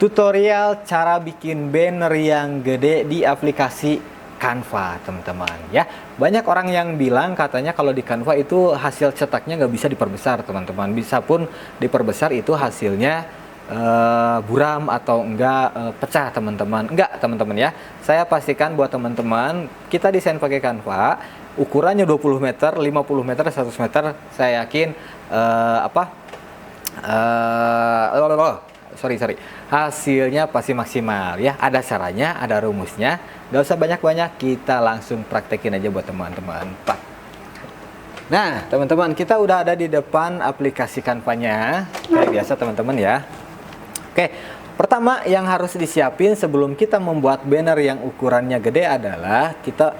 tutorial cara bikin banner yang gede di aplikasi Canva, teman-teman ya. Banyak orang yang bilang katanya kalau di Canva itu hasil cetaknya nggak bisa diperbesar, teman-teman. Bisa pun diperbesar itu hasilnya buram atau enggak pecah, teman-teman. Enggak, teman-teman ya. Saya pastikan buat teman-teman, kita desain pakai Canva, ukurannya 20 meter, 50 meter, 100 meter, saya yakin sorry, hasilnya pasti maksimal ya. Ada caranya, ada rumusnya, nggak usah banyak-banyak, kita langsung praktekin aja buat teman-teman. Nah, teman-teman, kita udah ada di depan aplikasi Canva-nya kayak biasa, teman-teman ya. Oke, pertama yang harus disiapin sebelum kita membuat banner yang ukurannya gede adalah kita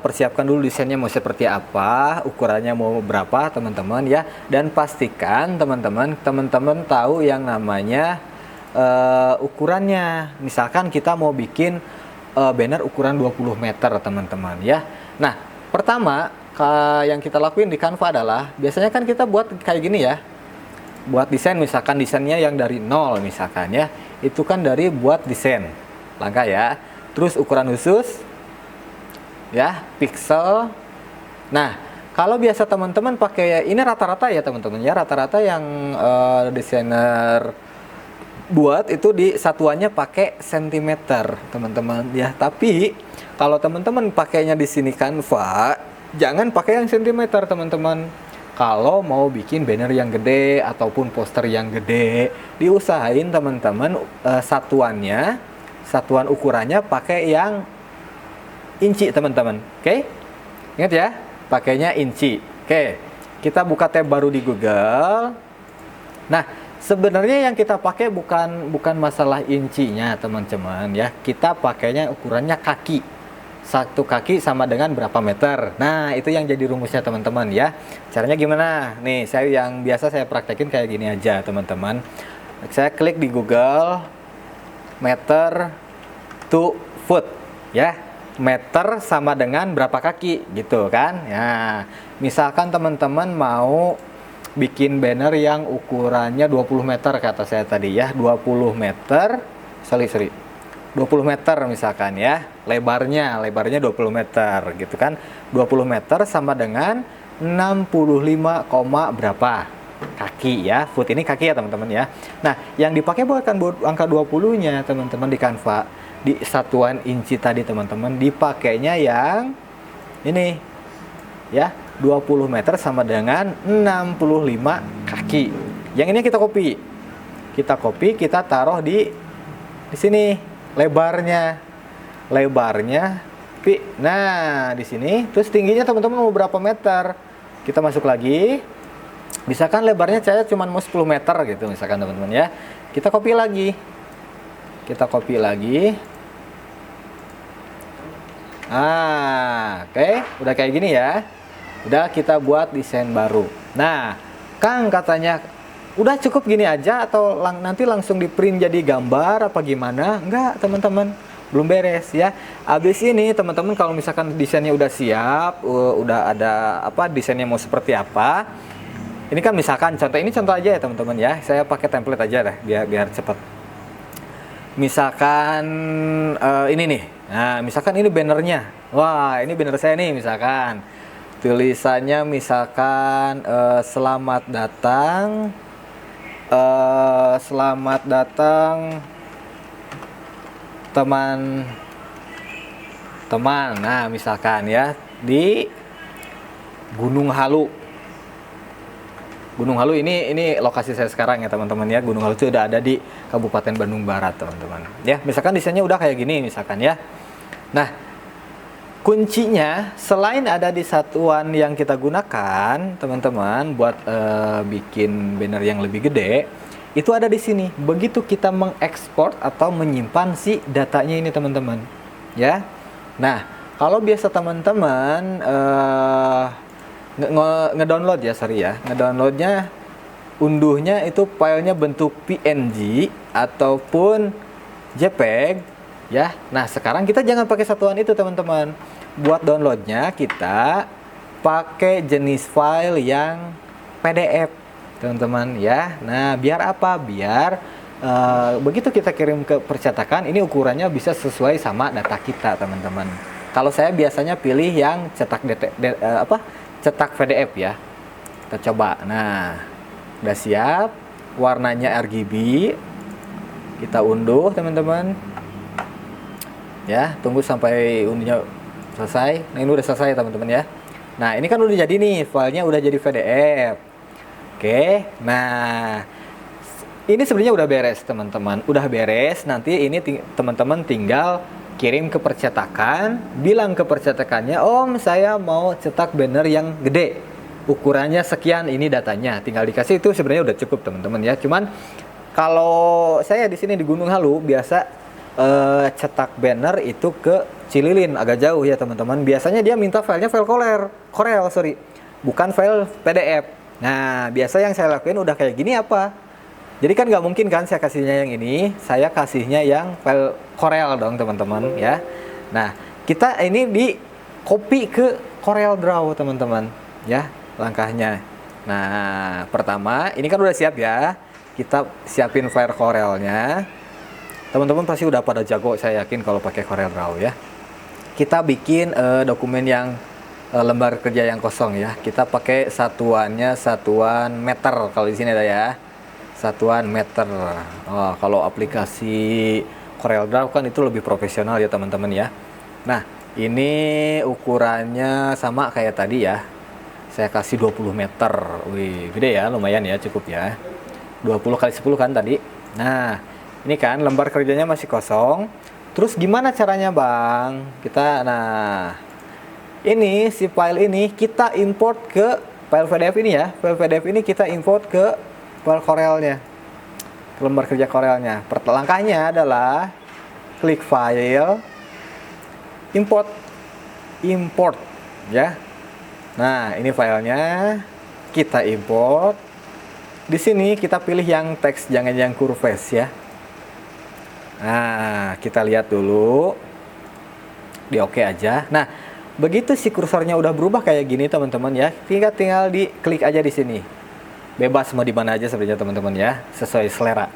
persiapkan dulu desainnya mau seperti apa, ukurannya mau berapa, teman-teman ya. Dan pastikan teman-teman tahu yang namanya ukurannya. Misalkan kita mau bikin banner ukuran 20 meter, teman-teman ya. Nah, pertama yang kita lakuin di Canva adalah biasanya kan kita buat kayak gini ya. Buat desain, misalkan desainnya yang dari nol misalkan ya. Itu kan dari buat desain. Langkah ya. Terus ukuran khusus ya, pixel. Nah, kalau biasa teman-teman pakai ini rata-rata ya, teman-teman ya, rata-rata yang desainer buat itu di satuannya pakai sentimeter, teman-teman ya. Tapi kalau teman-teman pakainya di sini Canva, jangan pakai yang sentimeter, teman-teman. Kalau mau bikin banner yang gede ataupun poster yang gede, diusahain teman-teman satuan ukurannya pakai yang inci, teman-teman. Oke? Ingat ya, pakainya inci. Oke. Kita buka tab baru di Google. Nah, sebenarnya yang kita pakai bukan masalah incinya, teman-teman ya. Kita pakainya ukurannya kaki. Satu kaki sama dengan berapa meter. Nah, itu yang jadi rumusnya, teman-teman ya. Caranya gimana? Nih, yang biasa saya praktekin kayak gini aja, teman-teman. Saya klik di Google meter to foot ya. Meter sama dengan berapa kaki gitu kan ya. Misalkan teman-teman mau bikin banner yang ukurannya 20 meter kata saya tadi ya, 20 meter 20 meter misalkan ya, lebarnya 20 meter gitu kan. 20 meter sama dengan 65, berapa kaki ya. Foot ini kaki ya, teman-teman ya. Nah, yang dipakai buat angka 20-nya teman-teman di Canva, di satuan inci tadi, teman-teman, dipakainya yang ini ya, 20 meter sama dengan 65 kaki. Yang ini kita copy, kita taruh di sini lebarnya. Nah, di sini. Terus tingginya teman-teman mau berapa meter? Kita masuk lagi. Misalkan lebarnya saya cuma mau 10 meter gitu misalkan, teman-teman ya. Kita copy lagi. Oke, udah kayak gini ya. Udah, kita buat desain baru. Nah, Kang katanya udah cukup gini aja atau nanti langsung di print jadi gambar apa gimana? Enggak, teman-teman, belum beres ya. Abis ini teman-teman kalau misalkan desainnya udah siap, udah ada desainnya mau seperti apa. Ini kan misalkan contoh aja ya, teman-teman ya. Saya pakai template aja deh biar cepet. Misalkan ini nih. Nah, misalkan ini bannernya. Wah, ini banner saya nih misalkan. Tulisannya misalkan selamat datang teman-teman. Nah, misalkan ya di Gunung Halu. Gunung Halu ini lokasi saya sekarang ya, teman-teman ya. Gunung Halu itu udah ada di Kabupaten Bandung Barat, teman-teman. Ya, misalkan desainnya udah kayak gini misalkan ya. Nah, kuncinya selain ada di satuan yang kita gunakan, teman-teman, buat bikin banner yang lebih gede, itu ada di sini. Begitu kita mengekspor atau menyimpan si datanya ini, teman-teman. Ya. Nah, kalau biasa teman-teman ngedownload ya, ngedownloadnya, unduhnya itu filenya bentuk PNG ataupun JPEG ya. Nah, sekarang kita jangan pakai satuan itu, teman-teman. Buat downloadnya kita pakai jenis file yang PDF, teman-teman ya. Nah, biar apa? Biar begitu kita kirim ke percetakan, ini ukurannya bisa sesuai sama data kita, teman-teman. Kalau saya biasanya pilih yang cetak PDF ya. Kita coba. Nah, udah siap. Warnanya RGB. Kita unduh, teman-teman. Ya, tunggu sampai unduhnya selesai. Nah, ini udah selesai, teman-teman ya. Nah, ini kan udah jadi nih, filenya udah jadi PDF. Oke. Nah, ini sebenarnya udah beres, teman-teman. Udah beres. Nanti ini teman-teman tinggal kirim ke percetakan, bilang ke percetakannya, "Om, saya mau cetak banner yang gede. Ukurannya sekian, ini datanya." Tinggal dikasih, itu sebenarnya udah cukup, teman-teman ya. Cuman kalau saya di sini di Gunung Halu biasa cetak banner itu ke Cililin, agak jauh ya, teman-teman. Biasanya dia minta filenya file Corel, sorry. Bukan file PDF. Nah, biasa yang saya lakuin udah kayak gini apa? Jadi kan nggak mungkin kan saya kasihnya yang ini, saya kasihnya yang file Corel dong, teman-teman ya. Nah, kita ini di copy ke Corel Draw, teman-teman ya, langkahnya. Nah, pertama ini kan udah siap ya. Kita siapin file Corelnya. Teman-teman pasti udah pada jago, saya yakin kalau pakai Corel Draw ya. Kita bikin dokumen yang lembar kerja yang kosong ya. Kita pakai satuannya satuan meter, kalau di sini ada ya. Satuan meter. Oh, kalau aplikasi Corel Draw kan itu lebih profesional ya, teman-teman ya. Nah, ini ukurannya sama kayak tadi ya. Saya kasih 20 meter. Wih, gede ya, lumayan ya, cukup ya. 20 kali 10 kan tadi. Nah, ini kan lembar kerjanya masih kosong. Terus gimana caranya, Bang? Ini si file ini kita import ke file PDF ini ya. File PDF ini kita import ke file Corelnya, ke lembar kerja Corelnya. Langkahnya adalah klik file, import ya. Nah, ini filenya kita import. Di sini kita pilih yang teks, jangan yang curves ya. Nah, kita lihat dulu. Di oke aja. Nah, begitu si kursornya udah berubah kayak gini, teman-teman ya, tinggal diklik aja di sini. Bebas mau di mana aja sebenarnya, teman-teman ya, sesuai selera.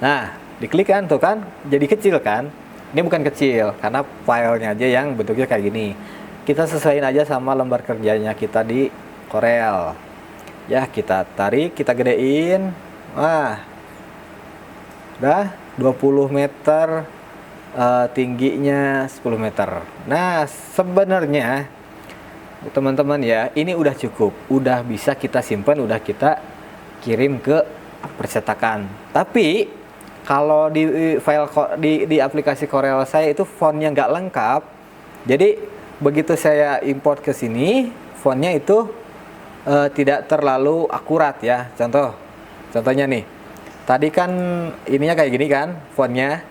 Nah, diklik kan tuh kan, jadi kecil kan? Ini bukan kecil karena filenya aja yang bentuknya kayak gini. Kita sesuaiin aja sama lembar kerjanya kita di Corel. Ya, kita tarik, kita gedein. Wah. Udah 20 meter, tingginya 10 meter. Nah, sebenarnya teman-teman ya, ini udah cukup, udah bisa kita simpan, udah kita kirim ke percetakan. Tapi kalau di file di aplikasi Corel saya itu fontnya nggak lengkap. Jadi begitu saya import ke sini, fontnya itu tidak terlalu akurat ya. Contohnya nih, tadi kan ininya kayak gini kan, fontnya.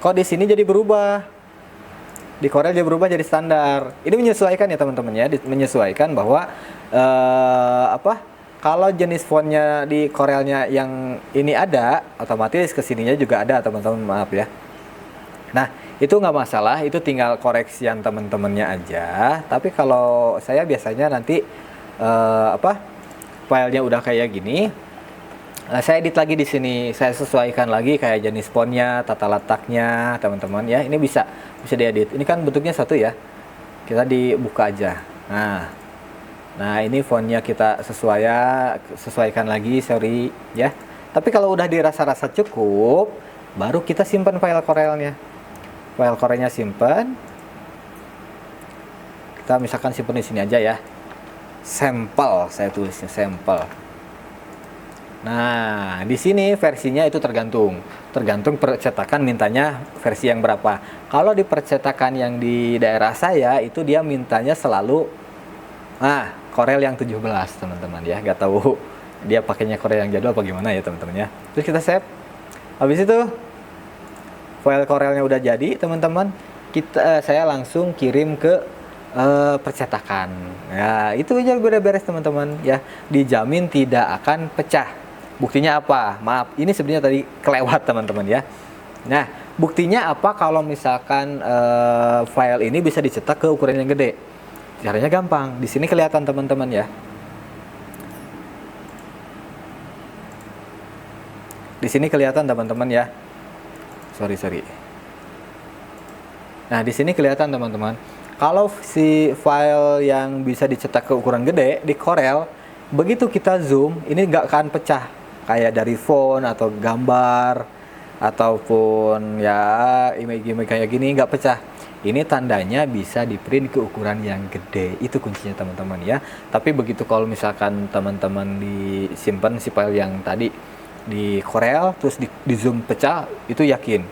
Kok di sini jadi berubah? Di Corel jadi berubah jadi standar. Ini menyesuaikan ya, teman-teman ya, menyesuaikan bahwa kalau jenis fontnya di Corelnya yang ini ada, otomatis kesininya juga ada, teman-teman, maaf ya. Nah, itu nggak masalah, itu tinggal koreksian teman-temannya aja. Tapi kalau saya biasanya nanti filenya udah kayak gini, saya edit lagi di sini, saya sesuaikan lagi kayak jenis fontnya, tata letaknya, teman-teman ya. Ini bisa diedit. Ini kan bentuknya satu ya. Kita dibuka aja. Nah, ini fontnya kita sesuaikan lagi, sorry ya. Tapi kalau udah dirasa-rasa cukup, baru kita simpan file Corelnya. File Corelnya simpan. Kita misalkan simpan di sini aja ya. Sampel, saya tulisnya sampel. Nah, di sini versinya itu tergantung percetakan mintanya versi yang berapa. Kalau di percetakan yang di daerah saya itu dia mintanya selalu Corel yang 17, teman-teman ya. Gak tahu dia pakainya Corel yang jadul apa gimana ya, teman-teman ya. Terus kita save. Habis itu file Corelnya udah jadi, teman-teman. Saya langsung kirim ke percetakan. Ya, itu aja udah beres, teman-teman ya. Dijamin tidak akan pecah. Buktinya apa? Maaf, ini sebenarnya tadi kelewat, teman-teman ya. Nah, buktinya apa kalau misalkan file ini bisa dicetak ke ukuran yang gede? Caranya gampang. Di sini kelihatan, teman-teman ya. Di sini kelihatan teman-teman ya. Sorry. Nah, di sini kelihatan teman-teman. Kalau si file yang bisa dicetak ke ukuran gede di Corel, begitu kita zoom, ini nggak akan pecah. Kayak dari font atau gambar, ataupun ya image-image kayak gini nggak pecah. Ini tandanya bisa di print ke ukuran yang gede. Itu kuncinya teman-teman ya. Tapi begitu kalau misalkan teman-teman disimpan si file yang tadi di Corel terus di zoom pecah, itu yakin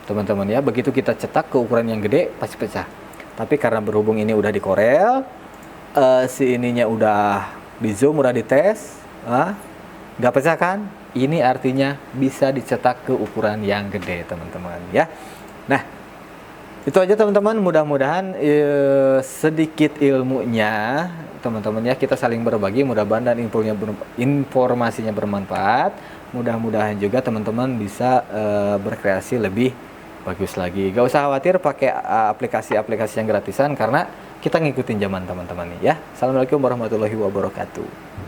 teman-teman ya, begitu kita cetak ke ukuran yang gede pasti pecah. Tapi karena berhubung ini udah di Corel, si ininya udah di zoom, udah dites, nggak pecah kan, ini artinya bisa dicetak ke ukuran yang gede teman-teman ya. Nah, itu aja teman-teman, mudah-mudahan sedikit ilmunya teman-teman ya, kita saling berbagi, mudah-mudahan dan informasinya bermanfaat. Mudah-mudahan juga teman-teman bisa berkreasi lebih bagus lagi. Gak usah khawatir pakai aplikasi-aplikasi yang gratisan, karena kita ngikutin zaman teman-teman nih ya. Assalamualaikum warahmatullahi wabarakatuh.